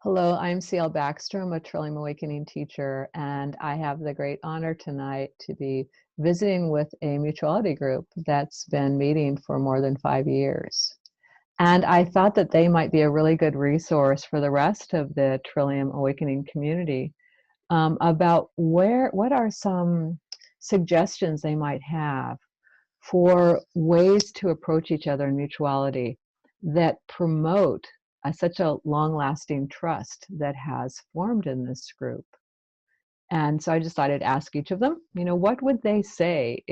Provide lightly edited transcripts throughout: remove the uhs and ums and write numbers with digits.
Hello, I'm Cielle Backstrom, a Trillium Awakening teacher, and I have the great honor tonight to be visiting with a mutuality group that's been meeting for more than 5 years. And I thought that they might be a really good resource for the rest of the Trillium Awakening community about what are some suggestions they might have for ways to approach each other in mutuality that promote such a long-lasting trust that has formed in this group. And so I decided to ask each of them, what would they say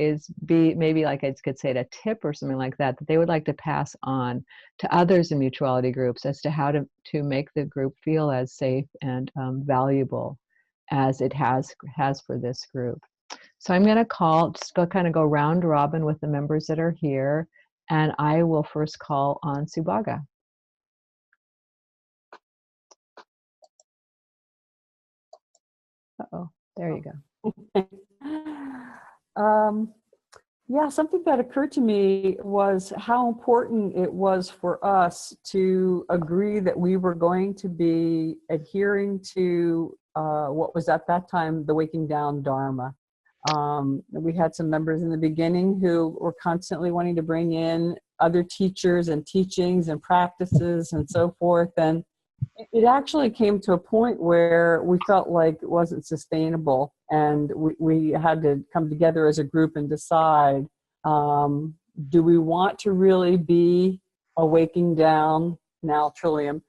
be maybe like I could say it, a tip or something like that they would like to pass on to others in mutuality groups as to how to make the group feel as safe and valuable as it has for this group. So I'm going to just kind of go round robin with the members that are here, and I will first call on Subhaga. Uh-oh, there you go. Yeah, something that occurred to me was how important it was for us to agree that we were going to be adhering to what was at that time the Waking Down Dharma. We had some members in the beginning who were constantly wanting to bring in other teachers and teachings and practices and so forth. And it actually came to a point where we felt like it wasn't sustainable, and we had to come together as a group and decide, do we want to really be a Waking Down, now Trillium,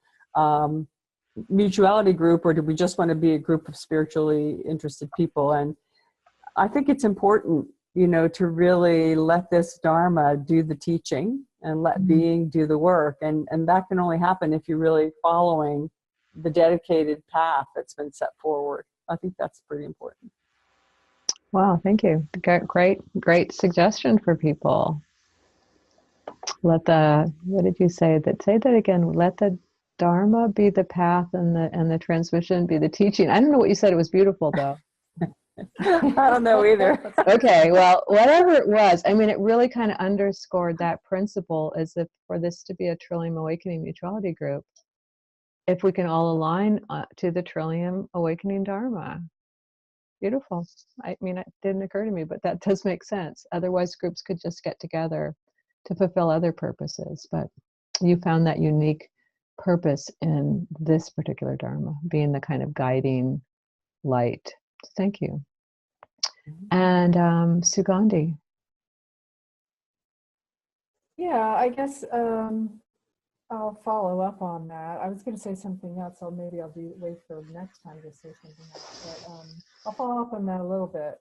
mutuality group, or do we just want to be a group of spiritually interested people? And I think it's important, to really let this Dharma do the teaching and let being do the work. And that can only happen if you're really following the dedicated path that's been set forward. I think that's pretty important. Wow, thank you. Great suggestion for people. What did you say? Say that again. Let the Dharma be the path and the transmission be the teaching. I don't know what you said. It was beautiful though. I don't know either. Okay, well, whatever it was, it really kind of underscored that principle, is that for this to be a Trillium Awakening mutuality group, if we can all align to the Trillium Awakening Dharma. Beautiful. It didn't occur to me, but that does make sense. Otherwise, groups could just get together to fulfill other purposes, but you found that unique purpose in this particular Dharma, being the kind of guiding light. Thank you. And Sugandhi. Yeah, I guess I'll follow up on that. I was going to say something else, so maybe I'll wait for next time to say something else. But I'll follow up on that a little bit.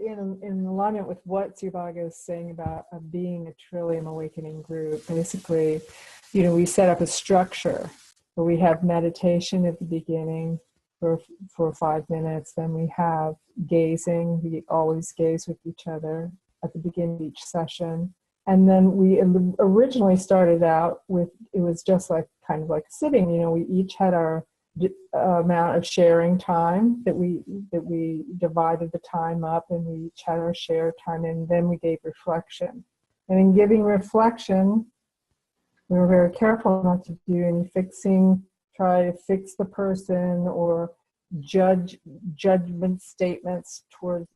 In alignment with what Subhaga is saying about being a Trillium Awakening group, basically, we set up a structure where we have meditation at the beginning for 5 minutes. Then we have gazing. We always gaze with each other at the beginning of each session. And then we originally started out with, it was just kind of like sitting, we each had our amount of sharing time that we divided the time up, and we each had our shared time, and then we gave reflection. And in giving reflection, we were very careful not to do any try to fix the person or judgment statements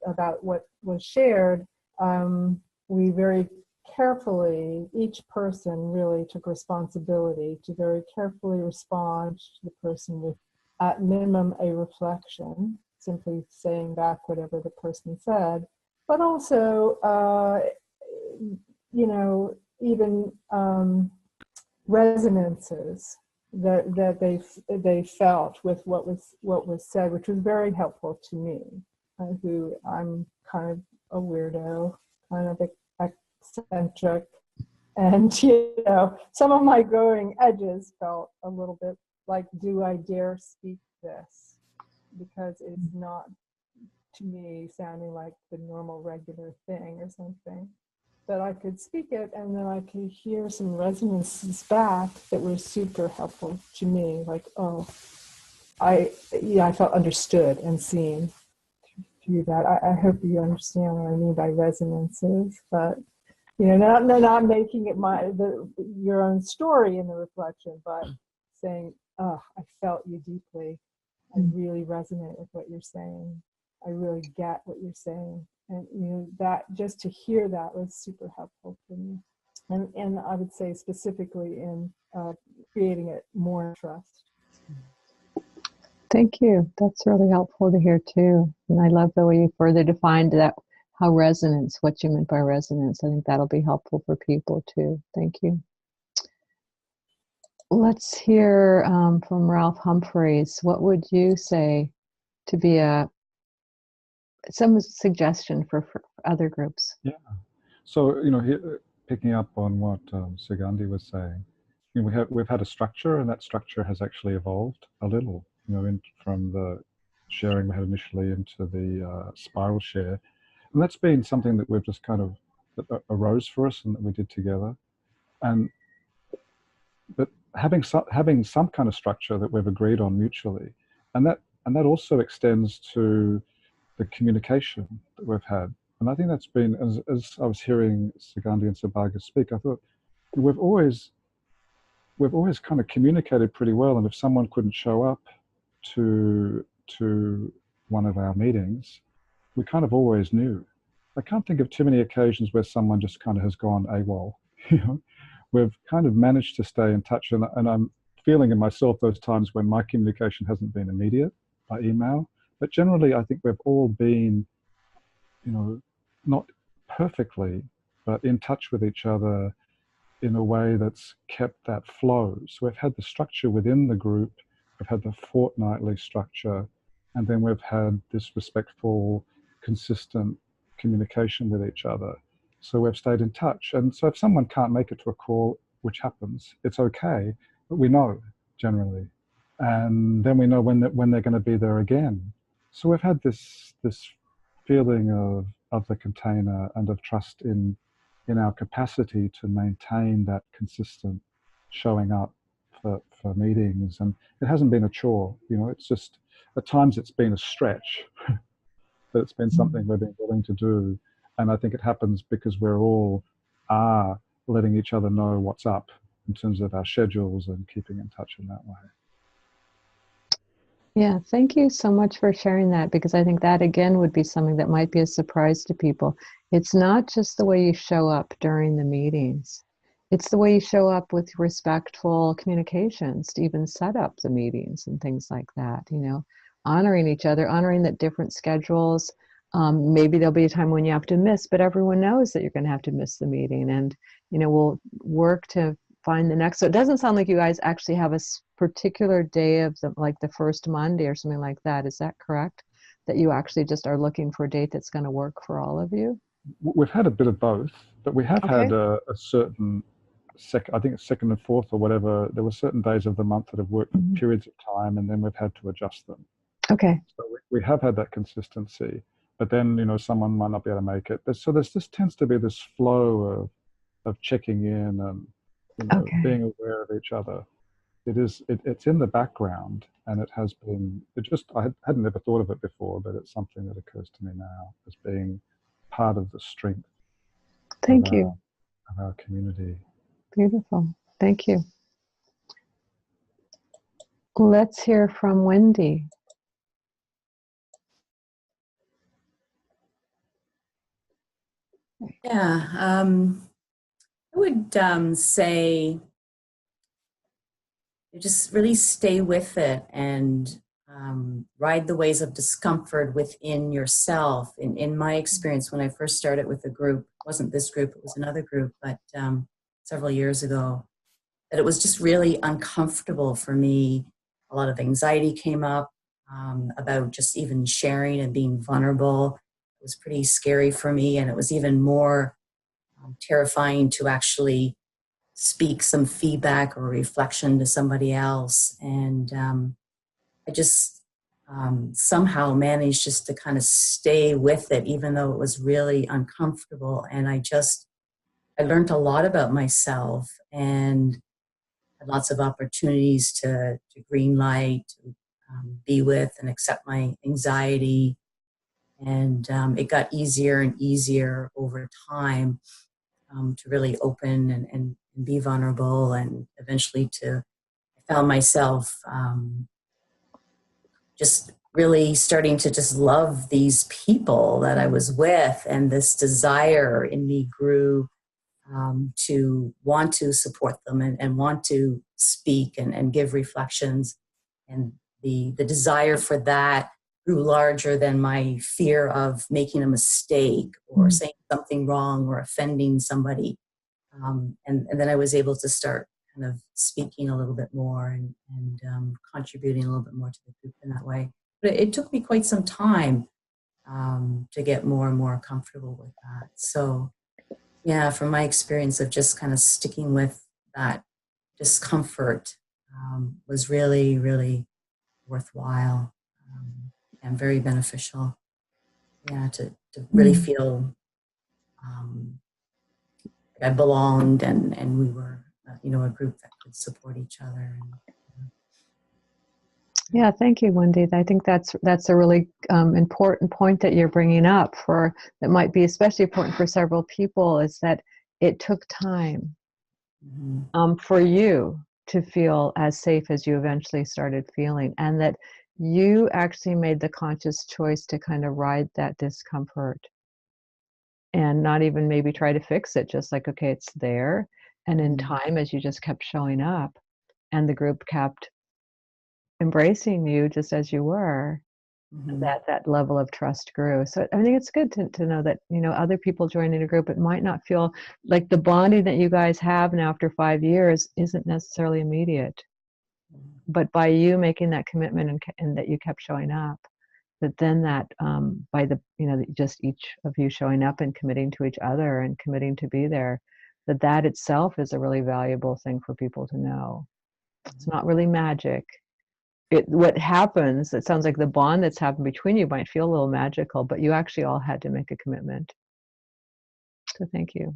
about what was shared. We very carefully, each person really took responsibility to very carefully respond to the person with, at minimum, a reflection, simply saying back whatever the person said, but also, even resonances that they felt with what was said, which was very helpful to me, who I'm kind of a weirdo, kind of eccentric, and some of my growing edges felt a little bit like, do I dare speak this? Because it's not, to me, sounding like the normal regular thing or something. But I could speak it, and then I could hear some resonances back that were super helpful to me. Like, I felt understood and seen through that. I hope you understand what I mean by resonances, but not making it your own story in the reflection, but saying, oh, I felt you deeply. I really resonate with what you're saying. I really get what you're saying. And that just to hear that was super helpful for me. And I would say specifically in creating it more trust. Thank you. That's really helpful to hear too. And I love the way you further defined that, how resonance, what you meant by resonance. I think that'll be helpful for people too. Thank you. Let's hear from Ralph Humphreys. What would you say to be some suggestion for other groups? Yeah. So, picking up on what Sugandhi was saying, we've had a structure, and that structure has actually evolved a little, from the sharing we had initially into the spiral share. And that's been something that we've just kind of, that arose for us and that we did together. But having some kind of structure that we've agreed on mutually, and that also extends to the communication that we've had. And I think that's been, as I was hearing Sugandhi and Sabhaga speak, I thought we've always kind of communicated pretty well. And if someone couldn't show up to one of our meetings, we kind of always knew. I can't think of too many occasions where someone just kind of has gone AWOL. We've kind of managed to stay in touch, and I'm feeling in myself those times when my communication hasn't been immediate by email. But generally, I think we've all been, not perfectly, but in touch with each other in a way that's kept that flow. So we've had the structure within the group, we've had the fortnightly structure, and then we've had this respectful, consistent communication with each other. So we've stayed in touch. And so if someone can't make it to a call, which happens, it's okay, but we know generally. And then we know when they're going to be there again. So we've had this feeling of the container and of trust in our capacity to maintain that consistent showing up for meetings. And it hasn't been a chore, it's just, at times it's been a stretch, but it's been something we've been willing to do. And I think it happens because we're all letting each other know what's up in terms of our schedules and keeping in touch in that way. Yeah, thank you so much for sharing that, because I think that again would be something that might be a surprise to people. It's not just the way you show up during the meetings. It's the way you show up with respectful communications to even set up the meetings and things like that, honoring each other, honoring that different schedules. Maybe there'll be a time when you have to miss, but everyone knows that you're going to have to miss the meeting, and, we'll work to find the next. So it doesn't sound like you guys actually have a particular day of the first Monday or something like that. Is that correct? That you actually just are looking for a date that's going to work for all of you? We've had a bit of both, but we have had a certain I think it's second and fourth or whatever. There were certain days of the month that have worked for periods of time, and then we've had to adjust them. Okay. So we have had that consistency, but then, someone might not be able to make it. So this tends to be this flow of checking in and, being aware of each other. It's in the background, and it has been, I hadn't ever thought of it before, but it's something that occurs to me now as being part of the strength Thank you. Of our community. Beautiful. Thank you. Let's hear from Wendy. Yeah, I would say just really stay with it and ride the waves of discomfort within yourself. In my experience, when I first started with the group, it wasn't this group, it was another group, but several years ago, that it was just really uncomfortable for me. A lot of anxiety came up about just even sharing and being vulnerable. It was pretty scary for me, and it was even more terrifying to actually speak some feedback or reflection to somebody else. And I just somehow managed just to kind of stay with it, even though it was really uncomfortable. And I learned a lot about myself, and had lots of opportunities to green light, to be with and accept my anxiety. And it got easier and easier over time to really open and be vulnerable, and eventually I found myself just really starting to just love these people that I was with, and this desire in me grew to want to support them and want to speak and give reflections. And the desire for that grew larger than my fear of making a mistake or saying something wrong or offending somebody. And then I was able to start kind of speaking a little bit more and contributing a little bit more to the group in that way. But it took me quite some time to get more and more comfortable with that. So yeah, from my experience of just kind of sticking with that discomfort was really, really worthwhile and very beneficial. Yeah, to really feel I belonged and we were, a group that could support each other. Yeah, thank you, Wendy. I think that's a really important point that you're bringing up that might be especially important for several people, is that it took time for you to feel as safe as you eventually started feeling, and that you actually made the conscious choice to kind of ride that discomfort and not even maybe try to fix it, just like, okay, it's there. And in time, as you just kept showing up and the group kept embracing you just as you were, that level of trust grew. So I think it's good to know that, other people joining a group, it might not feel like the bonding that you guys have now after 5 years isn't necessarily immediate. But by you making that commitment and that you kept showing up, then by just each of you showing up and committing to each other and committing to be there, that itself is a really valuable thing for people to know. It's not really magic. What happens, it sounds like the bond that's happened between you might feel a little magical, but you actually all had to make a commitment. So thank you.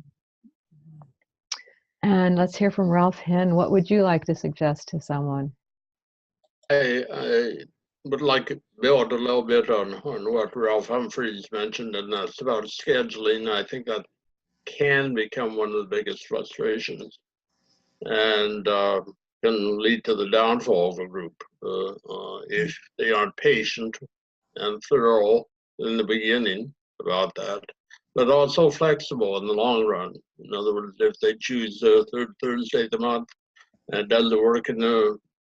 And let's hear from Ralph Hinn. What would you like to suggest to someone? I would like to build a little bit on what Ralph Humphreys mentioned, and that's about scheduling. I think that can become one of the biggest frustrations and can lead to the downfall of a group if they aren't patient and thorough in the beginning about that, but also flexible in the long run. In other words, if they choose the third Thursday of the month and it doesn't work in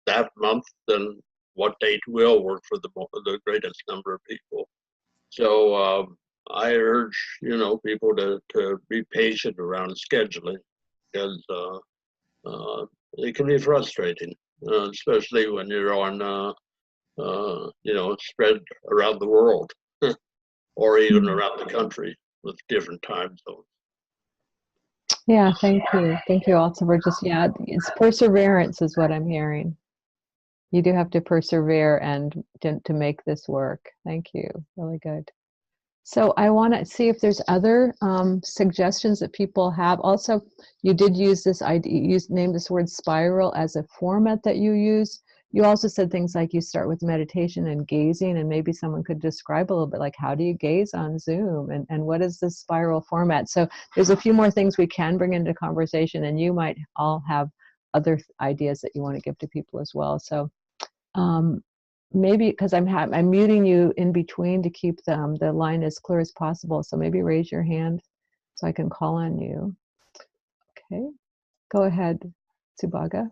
that month, then what date will work for the greatest number of people? So I urge people to be patient around scheduling, because it can be frustrating, especially when you're on spread around the world or even around the country with different time zones. Yeah, thank you also for it's perseverance is what I'm hearing. You do have to persevere and to make this work. Thank you. Really good. So I want to see if there's other suggestions that people have. Also, you did use this idea, you named this word spiral as a format that you use. You also said things like you start with meditation and gazing, and maybe someone could describe a little bit like, how do you gaze on Zoom, and what is this spiral format? So there's a few more things we can bring into conversation, and you might all have other ideas that you want to give to people as well. So maybe, because I'm muting you in between to keep the line as clear as possible. So maybe raise your hand so I can call on you. Okay, go ahead, Subhaga.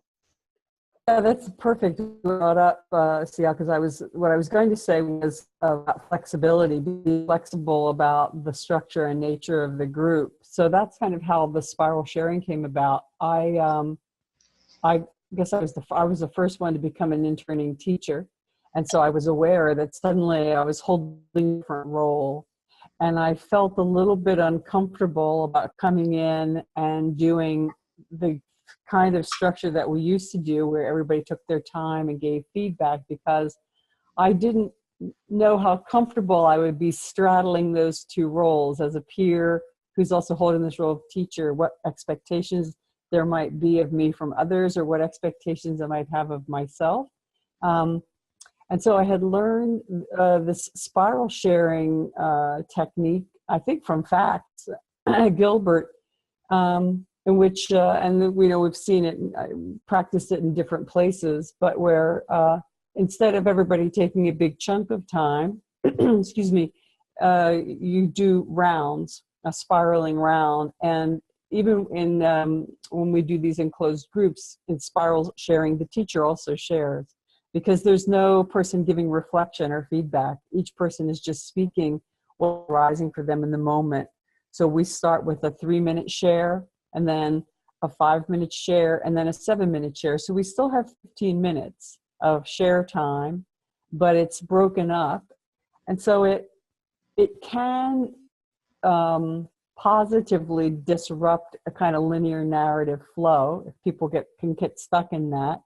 Yeah, that's perfect. You brought up, Cielle, because what I was going to say was about flexibility, being flexible about the structure and nature of the group. So that's kind of how the spiral sharing came about. I guess I was the first one to become an interning teacher. And so I was aware that suddenly I was holding a different role. And I felt a little bit uncomfortable about coming in and doing the kind of structure that we used to do, where everybody took their time and gave feedback, because I didn't know how comfortable I would be straddling those two roles as a peer who's also holding this role of teacher, what expectations there might be of me from others, or what expectations I might have of myself. And so I had learned this spiral sharing technique, I think from Facts, Gilbert. in which, and we know we've seen it, practiced it in different places, but where instead of everybody taking a big chunk of time, excuse me, you do rounds, a spiraling round. And even in when we do these enclosed groups in spiral sharing, the teacher also shares, because there's no person giving reflection or feedback. Each person is just speaking what's arising for them in the moment. So we start with a 3-minute share, and then a 5-minute share, and then a 7-minute share. So we still have 15 minutes of share time, but it's broken up. And so it can positively disrupt a kind of linear narrative flow if people can get stuck in that,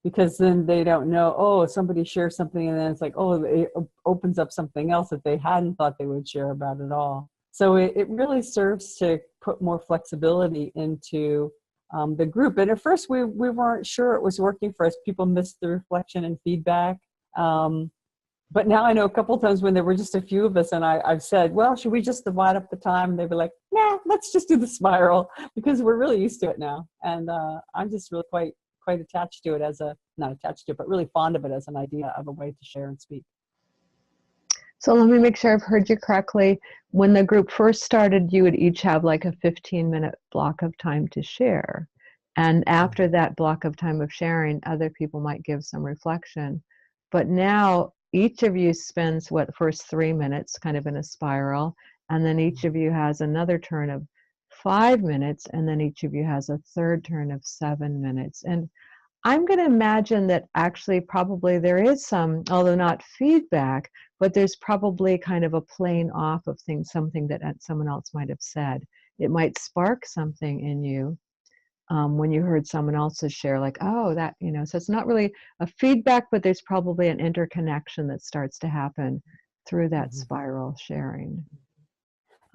because then they don't know, oh, somebody shares something, and then it's like, oh, it opens up something else that they hadn't thought they would share about at all. So it really serves to put more flexibility into the group. And at first we weren't sure it was working for us. People missed the reflection and feedback. But now I know a couple of times when there were just a few of us, and I've said, well, should we just divide up the time? And they'd be like, nah, let's just do the spiral, because we're really used to it now. And I'm just really quite attached to it not attached to it, but really fond of it as an idea of a way to share and speak. So let me make sure I've heard you correctly. When the group first started, you would each have like a 15-minute block of time to share. And after that block of time of sharing, other people might give some reflection. But now each of you spends first 3 minutes kind of in a spiral, and then each of you has another turn of 5 minutes, and then each of you has a third turn of 7 minutes. And I'm going to imagine that actually probably there is some, although not feedback, but there's probably kind of a playing off of something that someone else might have said. It might spark something in you when you heard someone else's share, like, oh, that, so it's not really a feedback, but there's probably an interconnection that starts to happen through that spiral sharing.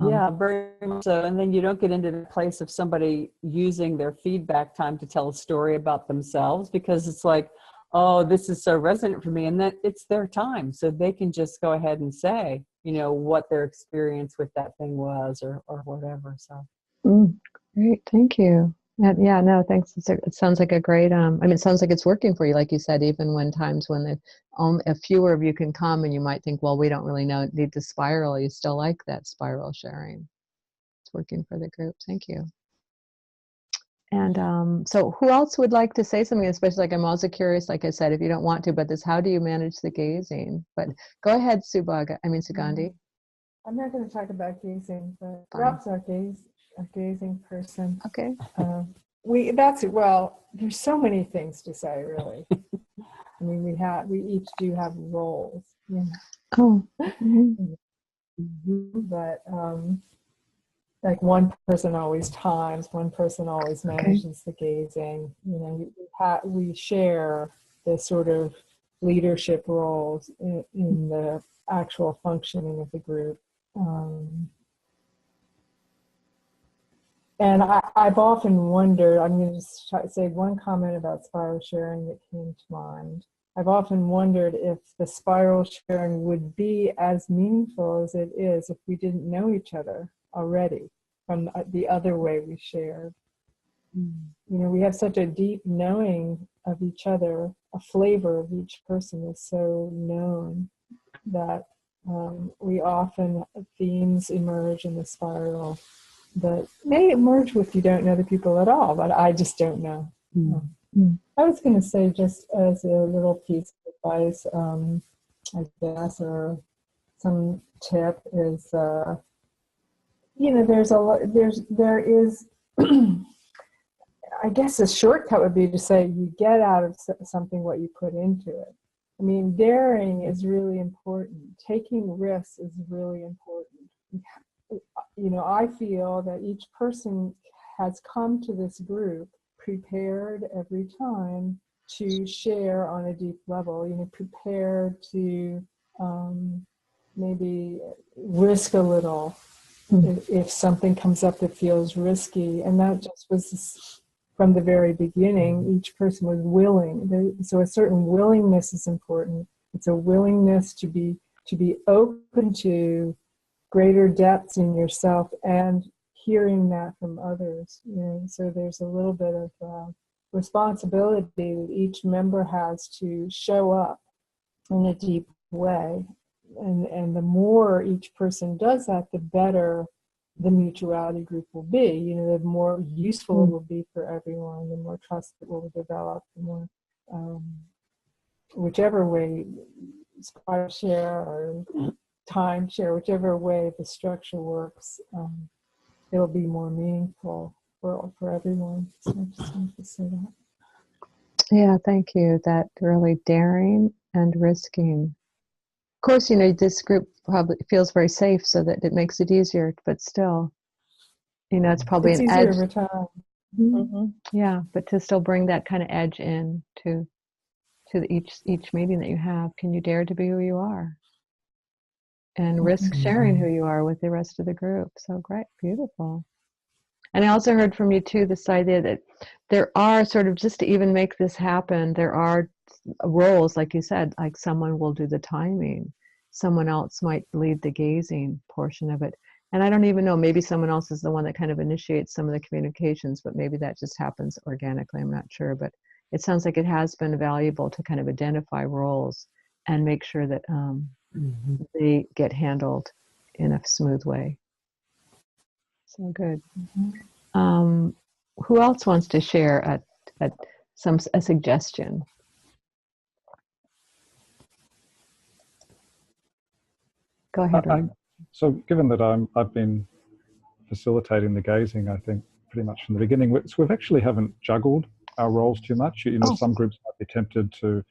Yeah, very much so. And then you don't get into the place of somebody using their feedback time to tell a story about themselves, because it's like, oh, this is so resonant for me. And then it's their time. So they can just go ahead and say, what their experience with that thing was or whatever. So. Great. Thank you. Yeah, no, thanks. It sounds like a great, it sounds like it's working for you. Like you said, even when times when a fewer of you can come and you might think, well, we don't really need to spiral. You still like that spiral sharing. It's working for the group. Thank you. And so who else would like to say something, especially like I'm also curious, like I said, if you don't want to, but how do you manage the gazing? But go ahead, Sugandhi. I'm not going to talk about gazing, but Rob's our gazing person. Okay. There's so many things to say, really. I mean, we each do have roles. Oh. But like one person always times, one person always manages the gazing. We share the sort of leadership roles in the actual functioning of the group. And I've often wondered, I'm going to just say one comment about spiral sharing that came to mind. I've often wondered if the spiral sharing would be as meaningful as it is if we didn't know each other already from the other way we shared. We have such a deep knowing of each other, a flavor of each person is so known that we often, themes emerge in the spiral that may emerge if you don't know the people at all, but I just don't know. I was going to say, just as a little piece of advice, I guess, or some tip is, there is, I guess a shortcut would be to say you get out of something what you put into it. I mean, daring is really important. Taking risks is really important. I feel that each person has come to this group prepared every time to share on a deep level, prepared to maybe risk a little if something comes up that feels risky. And that just was from the very beginning, each person was willing. So a certain willingness is important. It's a willingness to be open to greater depths in yourself and hearing that from others. You know, so there's a little bit of responsibility that each member has to show up in a deep way. And the more each person does that, the better the mutuality group will be. You know, the more useful it will be for everyone, the more trust it will develop, the more, whichever way, spot share or time share, whichever way the structure works, it'll be more meaningful for everyone. So I just wanted to say that. Yeah, thank you. That really daring and risking. Of course, you know, this group probably feels very safe, so that it makes it easier, but still, you know, it's probably It's an easier edge. over time. Mm-hmm. Yeah, but to still bring that kind of edge in to each meeting that you have. Can you dare to be who you are? And risk sharing who you are with the rest of the group. So great, beautiful. And I also heard from you too, this idea that there are sort of, just to even make this happen, there are roles, like you said, like someone will do the timing, someone else might lead the gazing portion of it. And I don't even know, maybe someone else is the one that kind of initiates some of the communications, but maybe that just happens organically, I'm not sure. But it sounds like it has been valuable to kind of identify roles and make sure that they get handled in a smooth way. So good. Who else wants to share a suggestion? Go ahead, Ray. So given that I've been facilitating the gazing, I think pretty much from the beginning, so we've actually haven't juggled our roles too much. You know, some groups might be tempted to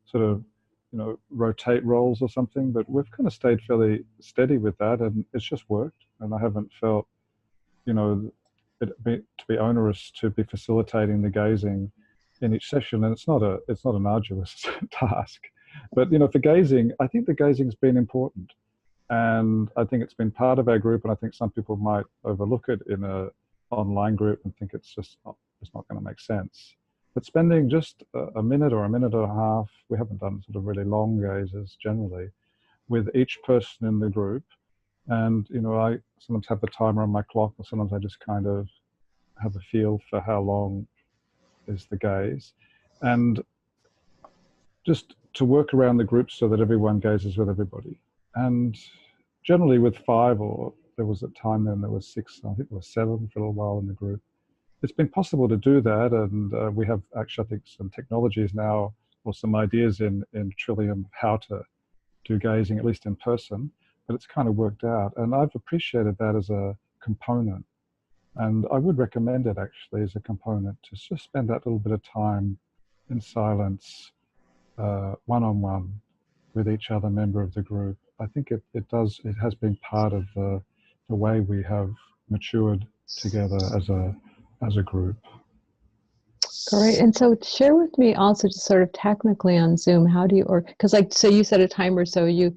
sort of, you know, rotate roles or something, but we've kind of stayed fairly steady with that, and it's just worked. And I haven't felt, you know, to be onerous to be facilitating the gazing in each session. And it's not an arduous task, but you know, for gazing, I think the gazing's been important, and I think it's been part of our group. And I think some people might overlook it in a online group and think it's not going to make sense. But spending just a minute or a minute and a half, we haven't done sort of really long gazes generally, with each person in the group. And, you know, I sometimes have the timer on my clock, or sometimes I just kind of have a feel for how long is the gaze. And just to work around the group so that everyone gazes with everybody. And generally with 5, or there was a time then there was 6, I think there was 7 for a little while in the group. It's been possible to do that, and we have actually, I think, some technologies now, or some ideas in Trillium how to do gazing, at least in person, but it's kind of worked out. And I've appreciated that as a component. And I would recommend it actually as a component, to just spend that little bit of time in silence, one-on-one with each other member of the group. I think it has been part of the way we have matured together as a group. Great. And so share with me also, just sort of technically on Zoom, how do you, or because like, so you set a timer, so you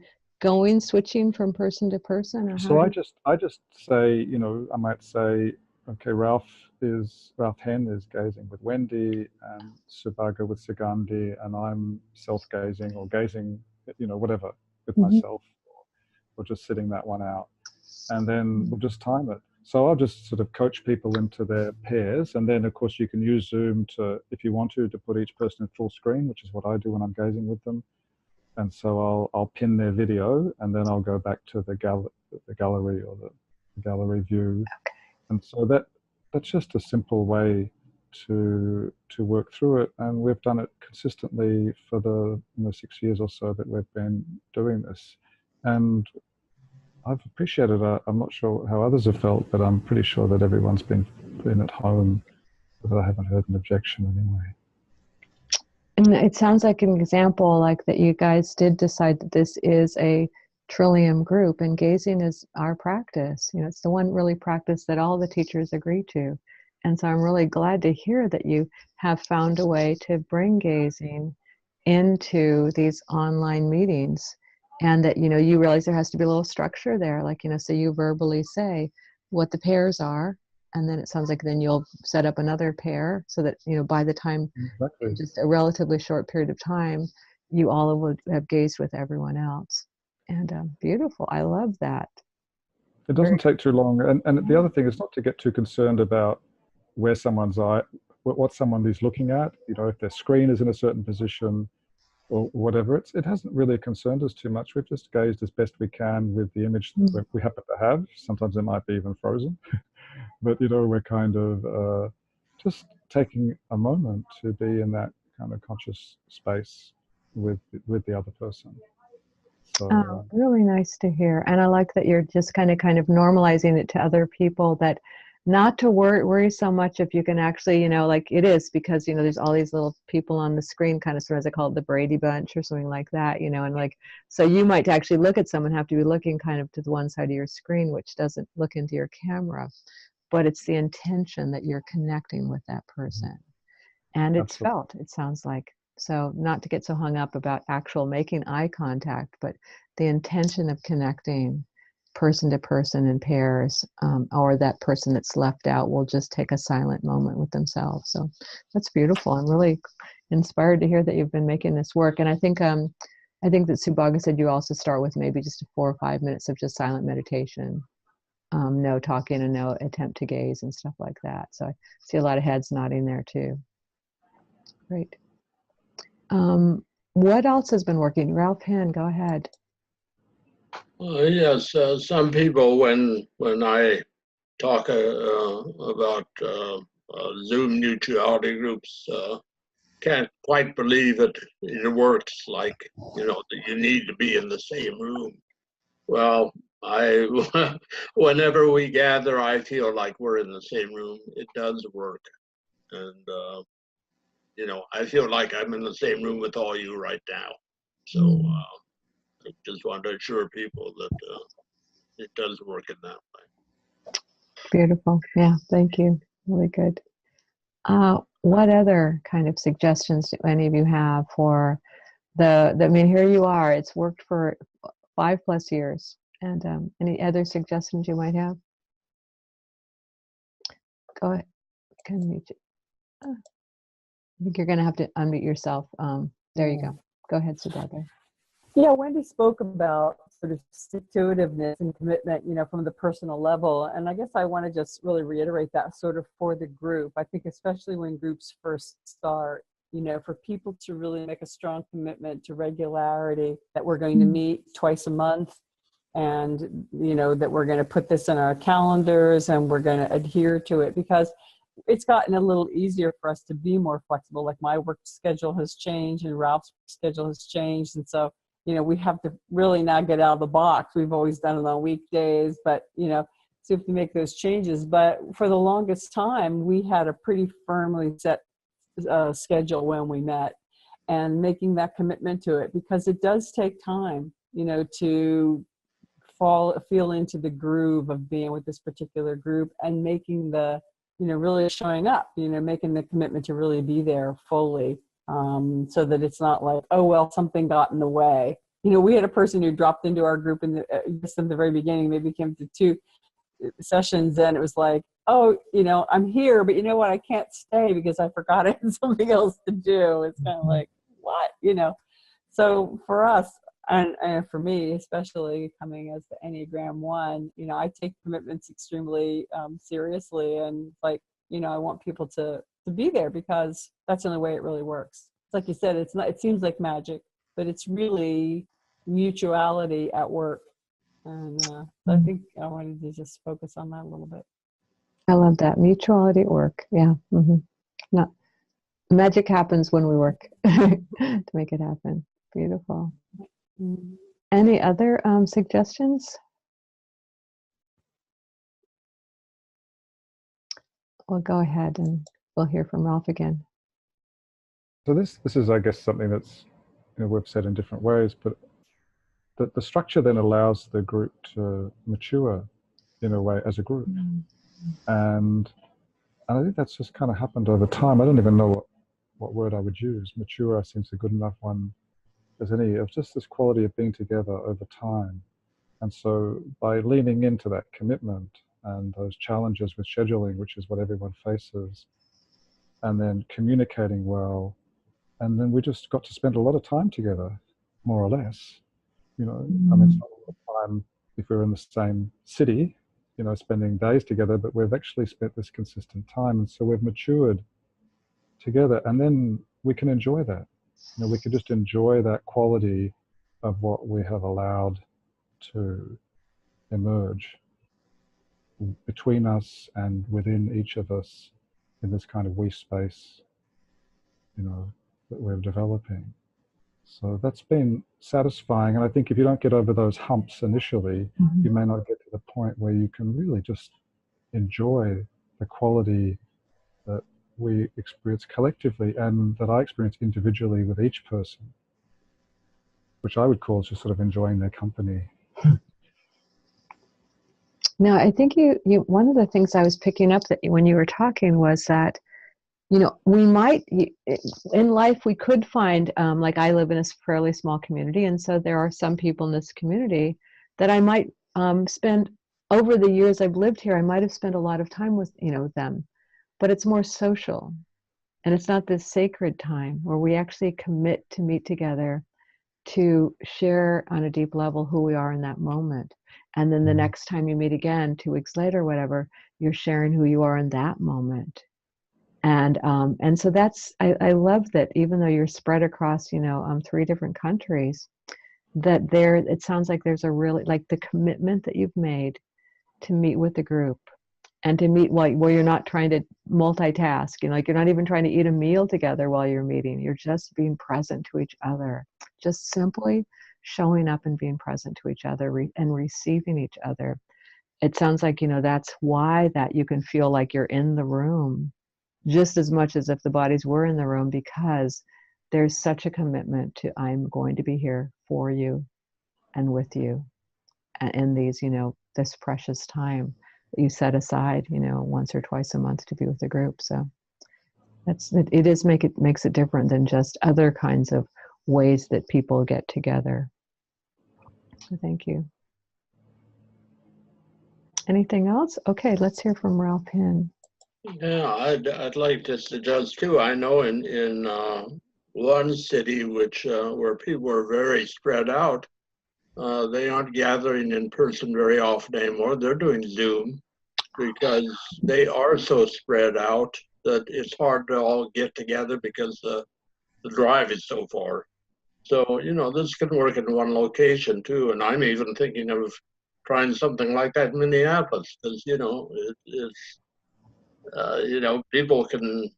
switching from person to person? Or so I just say, you know, I might say, okay, Ralph Hen is gazing with Wendy, and Subhaga with Sugandhi, and I'm self-gazing or gazing, you know, whatever, with myself, or just sitting that one out. And then we'll just time it. So I'll just sort of coach people into their pairs. And then of course you can use Zoom to, if you want to put each person in full screen, which is what I do when I'm gazing with them. And so I'll pin their video, and then I'll go back to the gallery or the gallery view. Okay. And so that's just a simple way to work through it. And we've done it consistently for the 6 years or so that we've been doing this. And I've appreciated it. I'm not sure how others have felt, but I'm pretty sure that everyone's been at home, but I haven't heard an objection anyway. And it sounds like an example like that you guys did decide that this is a Trillium group, and gazing is our practice. You know, it's the one really practice that all the teachers agree to. And so I'm really glad to hear that you have found a way to bring gazing into these online meetings, and that, you know, you realize there has to be a little structure there, like, you know, so you verbally say what the pairs are, and then it sounds like then you'll set up another pair so that, you know, by the time, in just a relatively short period of time, you all will have gazed with everyone else. And beautiful. I love that. It doesn't take too long. And the other thing is not to get too concerned about where someone's eye, what someone is looking at, you know, if their screen is in a certain position or whatever. It hasn't really concerned us too much. We've just gazed as best we can with the image that we happen to have. Sometimes it might be even frozen, but, you know, we're kind of just taking a moment to be in that kind of conscious space with the other person. So, Oh, really nice to hear. And I like that you're just kind of normalizing it to other people, that not to worry so much if you can actually, you know, like it is, because, you know, there's all these little people on the screen, kind of sort of, as I call it, the Brady Bunch or something like that, you know, and like, so you might actually look at someone, have to be looking kind of to the one side of your screen, which doesn't look into your camera, but it's the intention that you're connecting with that person. And it's absolutely. felt, it sounds like. So not to get so hung up about actual making eye contact, but the intention of connecting person to person in pairs, or that person that's left out will just take a silent moment with themselves. So that's beautiful. I'm really inspired to hear that you've been making this work. And I think that Subhaga said you also start with maybe just 4 or 5 minutes of just silent meditation. No talking and no attempt to gaze and stuff like that. So I see a lot of heads nodding there too. Great. What else has been working? Ralph Henn, go ahead. Yes, some people, when I talk about Zoom mutuality groups, can't quite believe it works, like, you know, that you need to be in the same room. Well, whenever we gather, I feel like we're in the same room. It does work. And, you know, I feel like I'm in the same room with all you right now. So I just want to assure people that it does work in that way. Beautiful. Yeah, thank you. Really good. What other kind of suggestions do any of you have for I mean, here you are, it's worked for 5+ years. And any other suggestions you might have? Go ahead. I think you're going to have to unmute yourself. There you go. Go ahead, Subhaga. Yeah, Wendy spoke about sort of stick-to-itiveness and commitment, you know, from the personal level. And I guess I want to just really reiterate that sort of for the group. I think especially when groups first start, you know, for people to really make a strong commitment to regularity, that we're going to meet twice a month, and, you know, that we're going to put this in our calendars and we're going to adhere to it, because it's gotten a little easier for us to be more flexible. Like my work schedule has changed and Ralph's schedule has changed. And so, you know, we have to really now get out of the box. We've always done it on weekdays, but, you know, so we have to make those changes. But for the longest time, we had a pretty firmly set schedule when we met, and making that commitment to it, because it does take time, you know, to feel into the groove of being with this particular group, and making you know, really showing up, you know, making the commitment to really be there fully, so that it's not like, oh, well, something got in the way. You know, we had a person who dropped into our group just in the very beginning, maybe came to 2 sessions, and it was like, oh, you know, I'm here, but you know what, I can't stay because I forgot I had something else to do. It's kind of like, what, you know? So for us, and for me, especially coming as the Enneagram 1, you know, I take commitments extremely seriously, and like, you know, I want people to be there, because that's the only way it really works. It's like you said, it's not, it seems like magic, but it's really mutuality at work. And so I think I wanted to just focus on that a little bit. I love that. Mutuality at work. Yeah. Not magic happens when we work to make it happen. Beautiful. Any other suggestions? Well, go ahead and we'll hear from Ralph again. So this is, I guess, something that's, you know, we've said in different ways, but the structure then allows the group to mature in a way as a group. And I think that's just kind of happened over time. I don't even know what word I would use. Mature seems a good enough one as any, of just this quality of being together over time. And so by leaning into that commitment and those challenges with scheduling, which is what everyone faces, and then communicating well, and then we just got to spend a lot of time together, more or less. You know, I mean, it's not a lot of time if we're in the same city, you know, spending days together, but we've actually spent this consistent time. And so we've matured together, and then we can enjoy that. You know, we can just enjoy that quality of what we have allowed to emerge between us and within each of us in this kind of we space, you know, that we're developing. So that's been satisfying. And I think if you don't get over those humps initially, you may not get to the point where you can really just enjoy the quality that we experience collectively and that I experience individually with each person, which I would call just sort of enjoying their company. Now, I think you one of the things I was picking up that when you were talking was that, you know, we might, in life, we could find, like I live in a fairly small community, and so there are some people in this community that I might spend, over the years I've lived here, I might have spent a lot of time with, you know, them, but it's more social, and it's not this sacred time where we actually commit to meet together to share on a deep level who we are in that moment. And then the next time you meet again, 2 weeks later, whatever, you're sharing who you are in that moment. And so that's, I love that even though you're spread across, you know, 3 different countries, that there, it sounds like there's a really, like the commitment that you've made to meet with the group and to meet while you're not trying to multitask, you know, like you're not even trying to eat a meal together while you're meeting. You're just being present to each other, just simply showing up and being present to each other and receiving each other. It sounds like, you know, that's why that you can feel like you're in the room just as much as if the bodies were in the room, because there's such a commitment to, I'm going to be here for you and with you in these, you know, this precious time that you set aside, you know, once or twice a month to be with the group. So makes it different than just other kinds of ways that people get together. So thank you. Anything else? Okay, let's hear from Ralph Hinn. Yeah, I'd like to suggest too. I know in one city which where people are very spread out, they aren't gathering in person very often anymore. They're doing Zoom because they are so spread out that it's hard to all get together because the drive is so far. So, you know, this can work in one location too. And I'm even thinking of trying something like that in Minneapolis because, you know, it's, you know, people can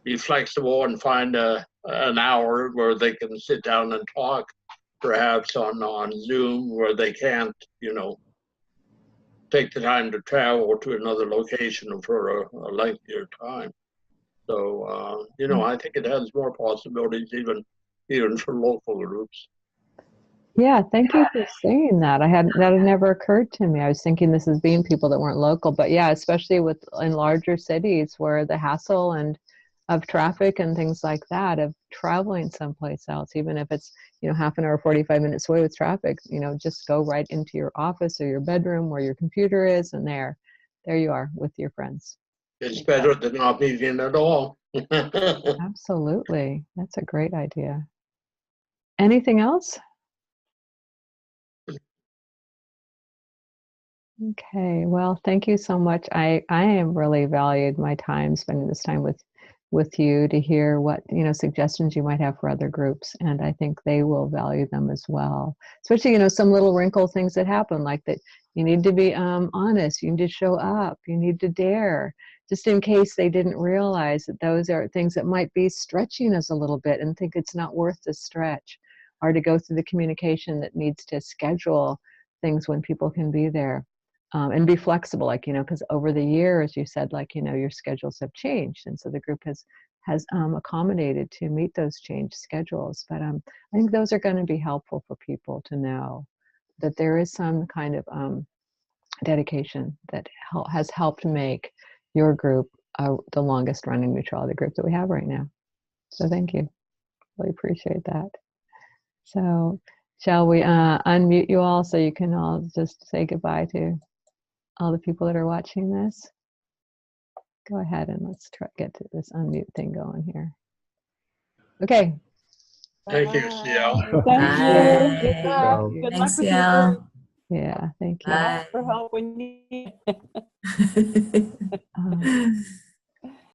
be flexible and find an hour where they can sit down and talk, perhaps on Zoom, where they can't, you know, take the time to travel to another location for a lengthier time. So, you know, I think it has more possibilities even for local groups. Yeah, thank you for saying that. That had never occurred to me. I was thinking this as being people that weren't local, but yeah, especially in larger cities where the hassle and of traffic and things like that, of traveling someplace else, even if it's, you know, half an hour, 45 minutes away with traffic, you know, just go right into your office or your bedroom where your computer is, and there you are with your friends. It's better than not meeting at all. Absolutely. That's a great idea. Anything else? Okay, well, thank you so much. I am really valued my time spending this time with you to hear what, you know, suggestions you might have for other groups, and I think they will value them as well. Especially, you know, some little wrinkle things that happen, like that you need to be honest, you need to show up, you need to dare, just in case they didn't realize that those are things that might be stretching us a little bit and think it's not worth the stretch, or to go through the communication that needs to schedule things when people can be there. And be flexible, like, you know, because over the years you said, like, you know, your schedules have changed, and so the group has accommodated to meet those changed schedules. But I think those are going to be helpful for people to know that there is some kind of dedication that has helped make your group the longest running mutuality group that we have right now. So thank you. Really appreciate that. So shall we unmute you all so you can all just say goodbye to all the people that are watching this? Go ahead and let's get to this unmute thing going here. Okay. Thank you, Cielle. Thank you. Bye. Good luck Thanks, with your Cielle. group. Yeah, thank you. Ask for help when you need it. Um,